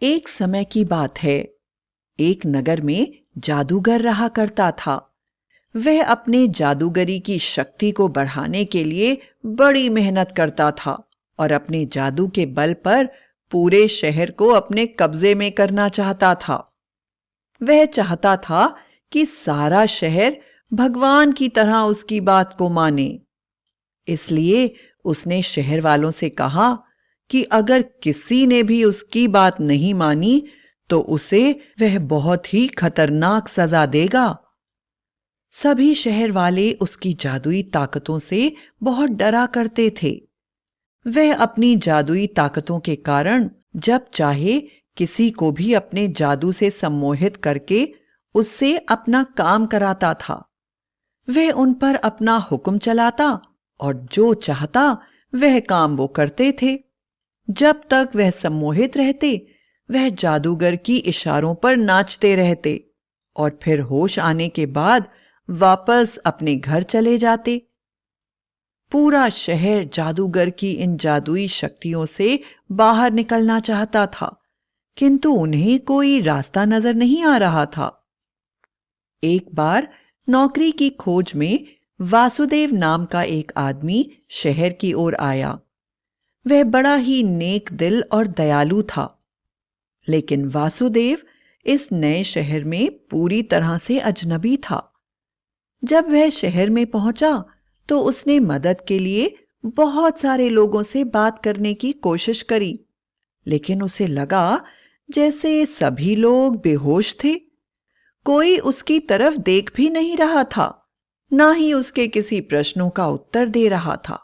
एक समय की बात है। एक नगर में जादूगर रहा करता था। वह अपने जादूगरी की शक्ति को बढ़ाने के लिए बड़ी मेहनत करता था और अपने जादू के बल पर पूरे शहर को अपने कब्जे में करना चाहता था। वह चाहता था कि सारा शहर भगवान की तरह उसकी बात को माने। इसलिए उसने शहर वालों से कहा कि अगर किसी ने भी उसकी बात नहीं मानी तो उसे वह बहुत ही खतरनाक सजा देगा। सभी शहर वाले उसकी जादुई ताकतों से बहुत डरा करते थे। वह अपनी जादुई ताकतों के कारण जब चाहे किसी को भी अपने जादू से सम्मोहित करके उससे अपना काम कराता था। वह उन पर अपना हुक्म चलाता और जो चाहता वह काम वो करते थे। जब तक वह सम्मोहित रहते वह जादूगर की इशारों पर नाचते रहते और फिर होश आने के बाद वापस अपने घर चले जाते। पूरा शहर जादूगर की इन जादुई शक्तियों से बाहर निकलना चाहता था, किंतु उन्हें कोई रास्ता नजर नहीं आ रहा था। एक बार नौकरी की खोज में वासुदेव नाम का एक आदमी शहर की ओर आया। वह बड़ा ही नेक दिल और दयालु था, लेकिन वासुदेव इस नए शहर में पूरी तरह से अजनबी था। जब वह शहर में पहुंचा तो उसने मदद के लिए बहुत सारे लोगों से बात करने की कोशिश करी, लेकिन उसे लगा जैसे सभी लोग बेहोश थे। कोई उसकी तरफ देख भी नहीं रहा था, ना ही उसके किसी प्रश्नों का उत्तर दे रहा था।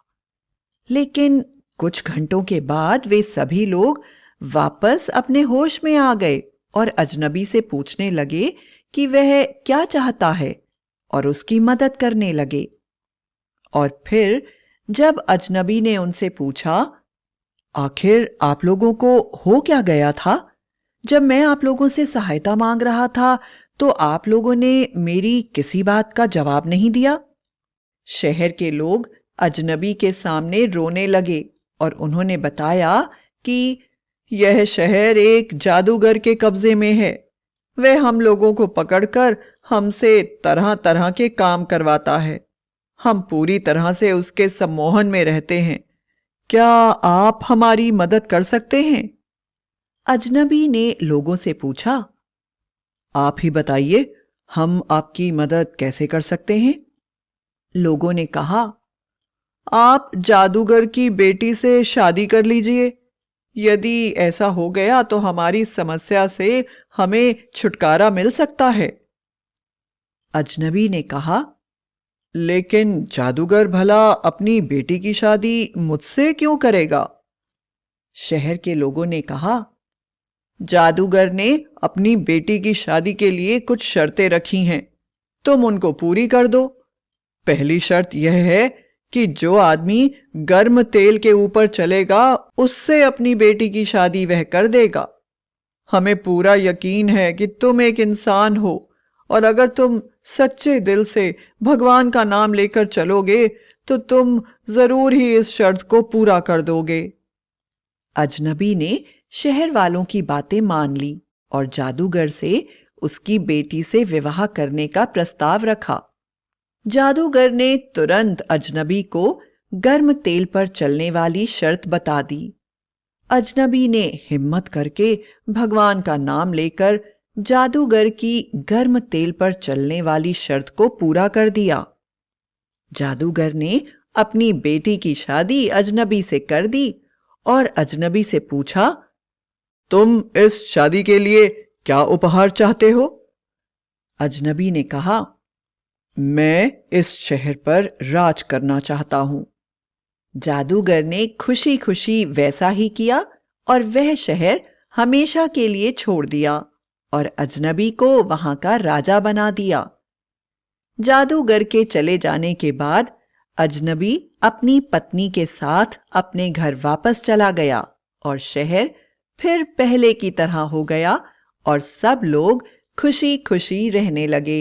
लेकिन कुछ घंटों के बाद वे सभी लोग वापस अपने होश में आ गए और अजनबी से पूछने लगे कि वह क्या चाहता है और उसकी मदद करने लगे। और फिर जब अजनबी ने उनसे पूछा, आखिर आप लोगों को हो क्या गया था? जब मैं आप लोगों से सहायता मांग रहा था तो आप लोगों ने मेरी किसी बात का जवाब नहीं दिया। शहर के लोग अजनबी के सामने रोने लगे और उन्होंने बताया कि यह शहर एक जादूगर के कब्जे में है। वह हम लोगों को पकड़कर हमसे तरह तरह के काम करवाता है। हम पूरी तरह से उसके सम्मोहन में रहते हैं। क्या आप हमारी मदद कर सकते हैं? अजनबी ने लोगों से पूछा, आप ही बताइए, हम आपकी मदद कैसे कर सकते हैं? लोगों ने कहा, आप जादूगर की बेटी से शादी कर लीजिए। यदि ऐसा हो गया तो हमारी समस्या से हमें छुटकारा मिल सकता है। अजनबी ने कहा, लेकिन जादूगर भला अपनी बेटी की शादी मुझसे क्यों करेगा? शहर के लोगों ने कहा, जादूगर ने अपनी बेटी की शादी के लिए कुछ शर्तें रखी हैं, तुम उनको पूरी कर दो। पहली शर्त यह है कि जो आदमी गर्म तेल के ऊपर चलेगा उससे अपनी बेटी की शादी वह कर देगा। हमें पूरा यकीन है कि तुम एक इंसान हो और अगर तुम सच्चे दिल से भगवान का नाम लेकर चलोगे तो तुम जरूर ही इस शर्त को पूरा कर दोगे। अजनबी ने शहर वालों की बातें मान ली और जादूगर से उसकी बेटी से विवाह करने का प्रस्ताव रखा। जादूगर ने तुरंत अजनबी को गर्म तेल पर चलने वाली शर्त बता दी। अजनबी ने हिम्मत करके भगवान का नाम लेकर जादूगर की गर्म तेल पर चलने वाली शर्त को पूरा कर दिया। जादूगर ने अपनी बेटी की शादी अजनबी से कर दी और अजनबी से पूछा, तुम इस शादी के लिए क्या उपहार चाहते हो? अजनबी ने कहा, मैं इस शहर पर राज करना चाहता हूं। जादूगर ने खुशी खुशी वैसा ही किया और वह शहर हमेशा के लिए छोड़ दिया और अजनबी को वहां का राजा बना दिया। जादूगर के चले जाने के बाद अजनबी अपनी पत्नी के साथ अपने घर वापस चला गया और शहर फिर पहले की तरह हो गया और सब लोग खुशी खुशी रहने लगे।